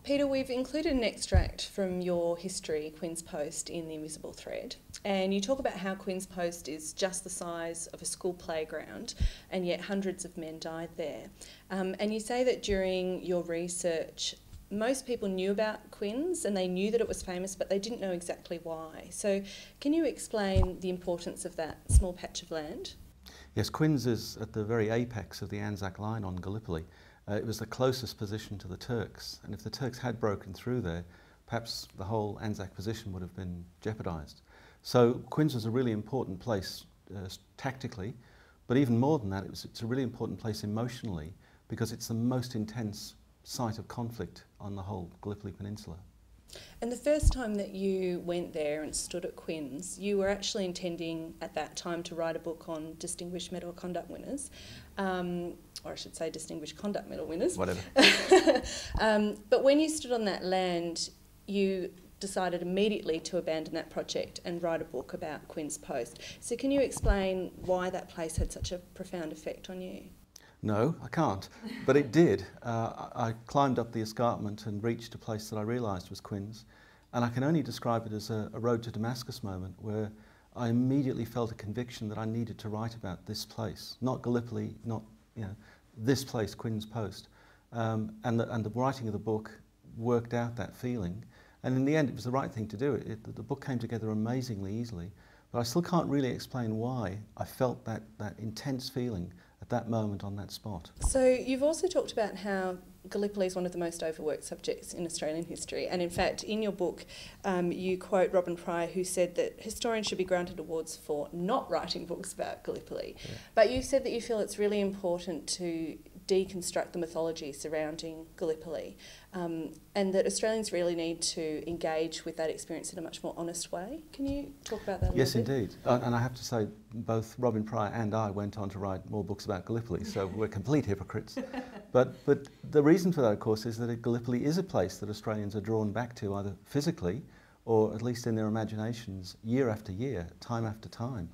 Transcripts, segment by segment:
Peter, we've included an extract from your history, Quinns Post, in The Invisible Thread, and you talk about how Quinns Post is just the size of a school playground, and yet hundreds of men died there. And you say that during your research, most people knew about Quinns and they knew that it was famous, but they didn't know exactly why. So can you explain the importance of that small patch of land? Yes, Quinns is at the very apex of the Anzac line on Gallipoli. It was the closest position to the Turks, and if the Turks had broken through there, perhaps the whole Anzac position would have been jeopardised. So Quinns was a really important place tactically, but even more than that, it's a really important place emotionally, because it's the most intense site of conflict on the whole Gallipoli Peninsula. And the first time that you went there and stood at Quinns, you were actually intending at that time to write a book on Distinguished Medal of Conduct winners, or I should say Distinguished Conduct Medal winners. Whatever. But when you stood on that land, you decided immediately to abandon that project and write a book about Quinns Post. So can you explain why that place had such a profound effect on you? No, I can't, but it did. I climbed up the escarpment and reached a place that I realised was Quinns, and I can only describe it as a road to Damascus moment where I immediately felt a conviction that I needed to write about this place, not Gallipoli, not, this place, Quinns Post. And the writing of the book worked out that feeling, and in the end it was the right thing to do. The book came together amazingly easily, but I still can't really explain why I felt that intense feeling at that moment on that spot. So you've also talked about how Gallipoli is one of the most overworked subjects in Australian history, and in fact in your book you quote Robin Pryor, who said that historians should be granted awards for not writing books about Gallipoli. Yeah. But you said that you feel it's really important to deconstruct the mythology surrounding Gallipoli, and that Australians really need to engage with that experience in a much more honest way. Can you talk about that a Yes, little bit? indeed. And I have to say, both Robin Pryor and I went on to write more books about Gallipoli, so we're complete hypocrites. But the reason for that, of course, is that Gallipoli is a place that Australians are drawn back to, either physically or at least in their imaginations, year after year, time after time.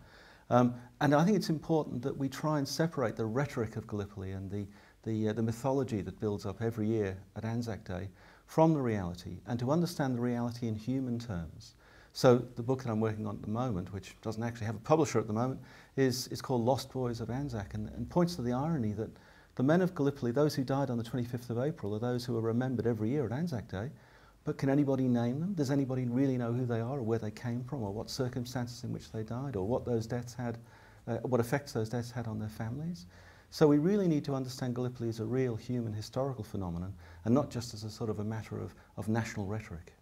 And I think it's important that we try and separate the rhetoric of Gallipoli and the mythology that builds up every year at Anzac Day from the reality, and to understand the reality in human terms. So the book that I'm working on at the moment, which doesn't actually have a publisher at the moment, is called Lost Boys of Anzac, and points to the irony that the men of Gallipoli, those who died on the 25th of April, are those who are remembered every year at Anzac Day. But can anybody name them? Does anybody really know who they are, or where they came from, or what circumstances in which they died, or what those deaths had, what effects those deaths had on their families? So we really need to understand Gallipoli as a real human historical phenomenon, and not just as a sort of a matter of national rhetoric.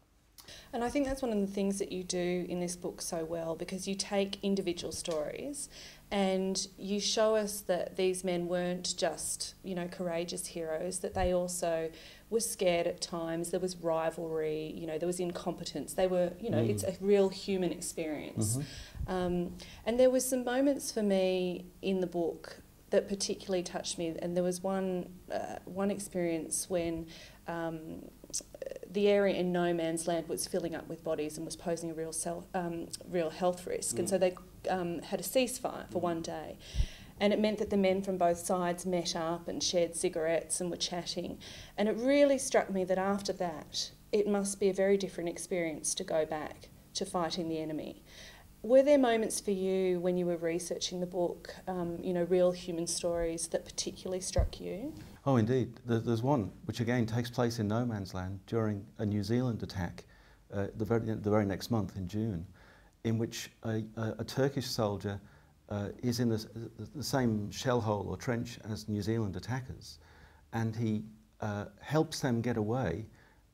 And I think that's one of the things that you do in this book so well, because you take individual stories and you show us that these men weren't just, courageous heroes, that they also were scared at times, there was rivalry, there was incompetence. They were, it's a real human experience. Mm-hmm. And there were some moments for me in the book that particularly touched me, and there was one experience when the area in no man's land was filling up with bodies and was posing a real health risk. And so they had a ceasefire for one day. And it meant that the men from both sides met up and shared cigarettes and were chatting. And it really struck me that after that, it must be a very different experience to go back to fighting the enemy. Were there moments for you when you were researching the book, real human stories that particularly struck you? Oh, indeed. There's one which again takes place in no man's land during a New Zealand attack the very next month in June, in which a Turkish soldier is in the same shell hole or trench as New Zealand attackers, and he helps them get away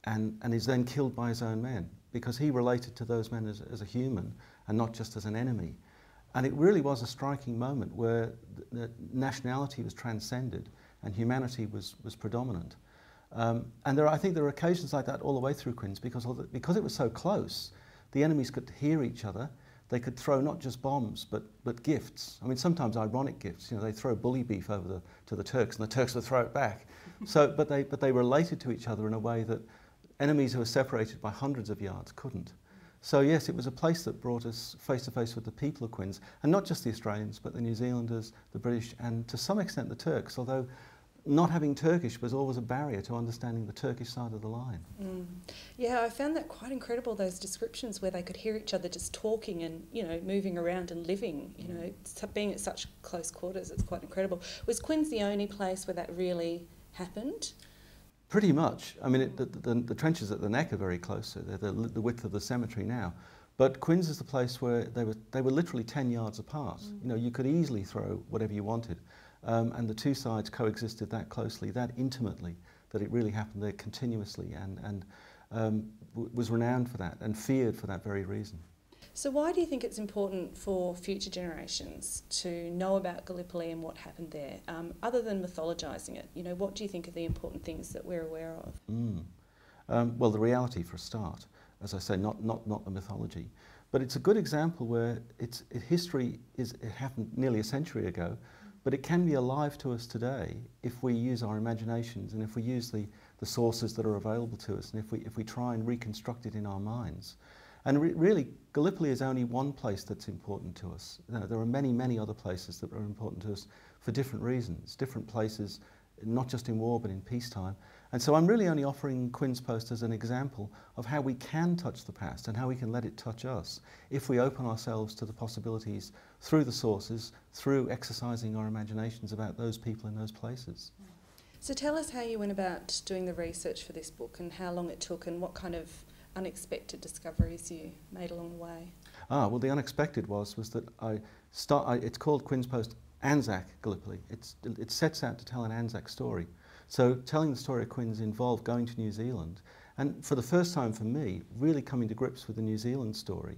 and is then killed by his own men, because he related to those men as a human and not just as an enemy. And it really was a striking moment where the nationality was transcended and humanity was predominant. And I think there are occasions like that all the way through Quinns, because it was so close, the enemies could hear each other. They could throw not just bombs, but gifts. I mean, sometimes ironic gifts. They throw bully beef over to the Turks, and the Turks would throw it back. But they related to each other in a way that enemies who were separated by hundreds of yards couldn't. So yes, it was a place that brought us face to face with the people of Quinns, and not just the Australians, but the New Zealanders, the British, and to some extent the Turks, although not having Turkish was always a barrier to understanding the Turkish side of the line. Yeah, I found that quite incredible, those descriptions where they could hear each other just talking and, you know, moving around and living, you know, being at such close quarters. It's quite incredible. Was Quinns the only place where that really happened? Pretty much. I mean, the trenches at the neck are very close, so they're the width of the cemetery now. But Quinns is the place where they were literally 10 yards apart. You know, you could easily throw whatever you wanted. And the two sides coexisted that closely, that intimately, that it really happened there continuously, and was renowned for that and feared for that very reason. So why do you think it's important for future generations to know about Gallipoli and what happened there, other than mythologising it? You know, what do you think are the important things that we're aware of? Well, the reality for a start, as I say, not the mythology. But it's a good example where history it happened nearly a century ago, but it can be alive to us today if we use our imaginations and if we use the sources that are available to us, and if we try and reconstruct it in our minds. And really, Gallipoli is only one place that's important to us. You know, there are many, many other places that are important to us for different reasons, different places, not just in war but in peacetime. And so I'm really only offering Quinns Post as an example of how we can touch the past and how we can let it touch us if we open ourselves to the possibilities through the sources, through exercising our imaginations about those people in those places. So tell us how you went about doing the research for this book and how long it took and what kind of unexpected discoveries you made along the way. Well, the unexpected was that it's called Quinns Post Anzac Gallipoli. It sets out to tell an Anzac story. So telling the story of Quinns involved going to New Zealand, and for the first time for me, really coming to grips with the New Zealand story,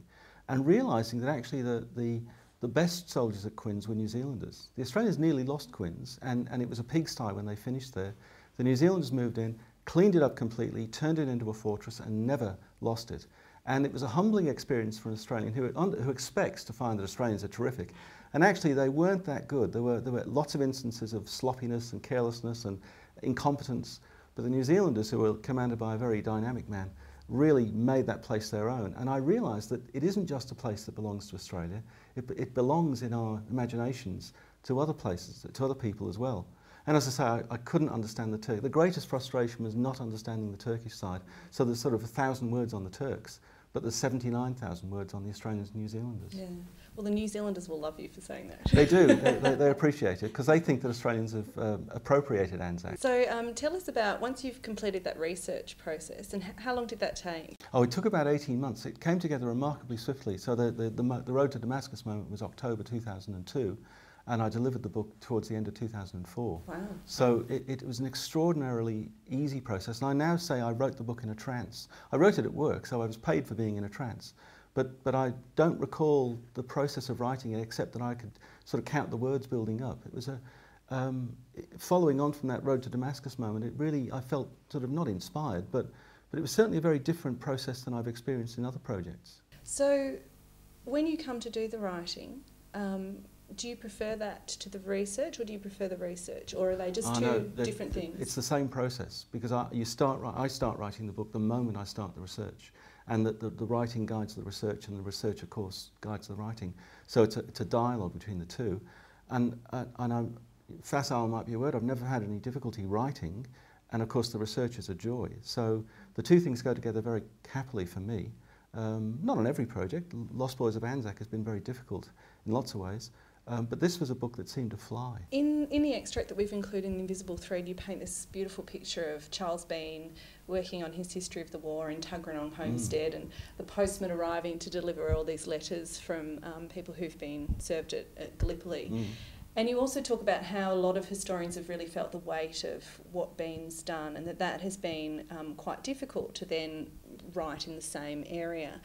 and realising that actually the best soldiers at Quinns were New Zealanders. The Australians nearly lost Quinns, and it was a pigsty when they finished there. The New Zealanders moved in, cleaned it up completely, turned it into a fortress and never lost it. And it was a humbling experience for an Australian who expects to find that Australians are terrific. And actually they weren't that good. There were lots of instances of sloppiness and carelessness and incompetence. But the New Zealanders, who were commanded by a very dynamic man, really made that place their own. And I realised that it isn't just a place that belongs to Australia. It belongs in our imaginations to other places, to other people as well. And as I say, I couldn't understand the Turk. The greatest frustration was not understanding the Turkish side. So there's sort of 1,000 words on the Turks, but there's 79,000 words on the Australians and New Zealanders. Yeah. Well, the New Zealanders will love you for saying that. They do. They appreciate it because they think that Australians have appropriated Anzac. So tell us about, once you've completed that research process, and how long did that take? Oh, it took about 18 months. It came together remarkably swiftly. So the road to Damascus moment was October 2002. And I delivered the book towards the end of 2004. Wow. So it was an extraordinarily easy process. And I now say I wrote the book in a trance. I wrote it at work, so I was paid for being in a trance. But I don't recall the process of writing it, except that I could sort of count the words building up. It was following on from that road to Damascus moment, it really, I felt sort of not inspired, but it was certainly a very different process than I've experienced in other projects. So when you come to do the writing, do you prefer that to the research, or do you prefer the research, or are they just two different things? It's the same process, because I start writing the book the moment I start the research, and the writing guides the research, and the research, of course, guides the writing. So it's a dialogue between the two, and I'm facile might be a word. I've never had any difficulty writing, and of course the research is a joy. So the two things go together very happily for me. Not on every project. Lost Boys of Anzac has been very difficult in lots of ways. But this was a book that seemed to fly. In the extract that we've included in the Invisible Thread, you paint this beautiful picture of Charles Bean working on his history of the war in Tuggeranong Homestead, and the postman arriving to deliver all these letters from people who've been served at Gallipoli. And you also talk about how a lot of historians have really felt the weight of what Bean's done, and that has been quite difficult to then write in the same area.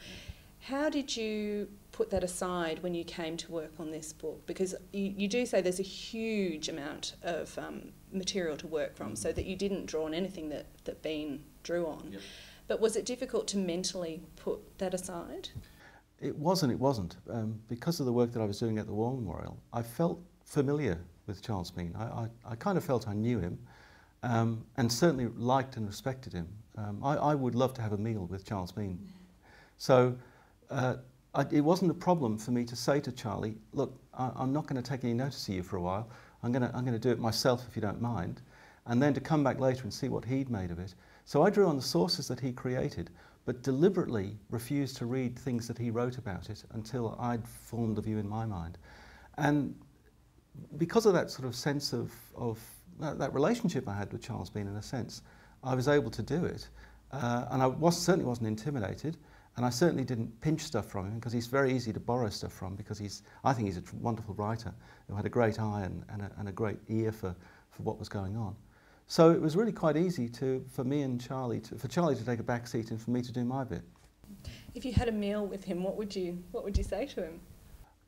How did you put that aside when you came to work on this book? Because you do say there's a huge amount of material to work from, so that you didn't draw on anything that Bean drew on. Yep. But was it difficult to mentally put that aside? It wasn't. Because of the work that I was doing at the War Memorial, I felt familiar with Charles Bean. I kind of felt I knew him, and certainly liked and respected him. I would love to have a meal with Charles Bean. So it wasn't a problem for me to say to Charlie, look, I'm not going to take any notice of you for a while. I'm going to do it myself if you don't mind. and then to come back later and see what he'd made of it. So I drew on the sources that he created, but deliberately refused to read things that he wrote about it until I'd formed a view in my mind. And because of that sort of sense of that relationship I had with Charles Bean, in a sense, I was able to do it. And I certainly wasn't intimidated, and I certainly didn't pinch stuff from him, because he's very easy to borrow stuff from, because I think he's a wonderful writer who had a great eye and a great ear for what was going on. So it was really quite easy for me and Charlie, for Charlie to take a back seat and for me to do my bit. If you had a meal with him, what would you say to him?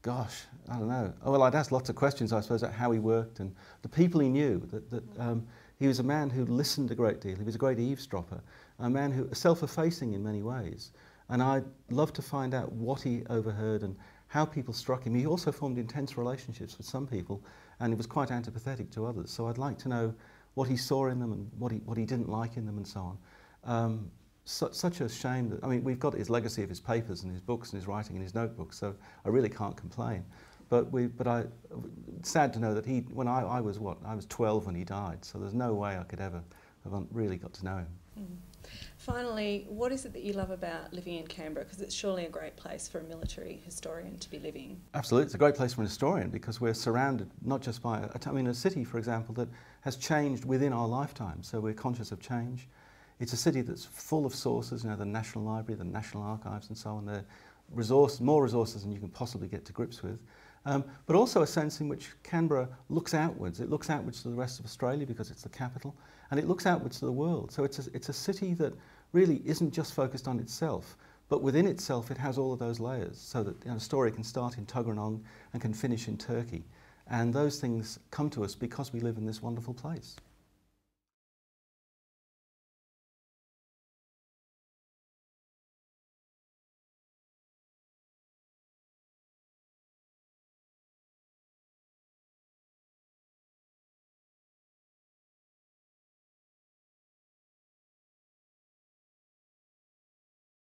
Gosh, I don't know. Oh, well, I'd ask lots of questions, I suppose, about how he worked and the people he knew. He was a man who listened a great deal. He was a great eavesdropper, a man who was self-effacing in many ways. And I'd love to find out what he overheard and how people struck him. He also formed intense relationships with some people, and he was quite antipathetic to others. So I'd like to know what he saw in them and what he didn't like in them and so on. Such a shame that, I mean, we've got his legacy of his papers and his books and his writing and his notebooks, so I really can't complain. But it's sad to know that when I was 12 when he died, so there's no way I could ever have really got to know him. Mm. Finally, what is it that you love about living in Canberra? Because it's surely a great place for a military historian to be living. Absolutely, it's a great place for an historian, because we're surrounded not just by a city, for example, that has changed within our lifetime, so we're conscious of change. It's a city that's full of sources, the National Library, the National Archives and so on. There are more resources than you can possibly get to grips with. But also a sense in which Canberra looks outwards. It looks outwards to the rest of Australia because it's the capital, and it looks outwards to the world. So it's a city that really isn't just focused on itself, but within itself it has all of those layers, so that a story can start in Tuggeranong and can finish in Turkey. And those things come to us because we live in this wonderful place.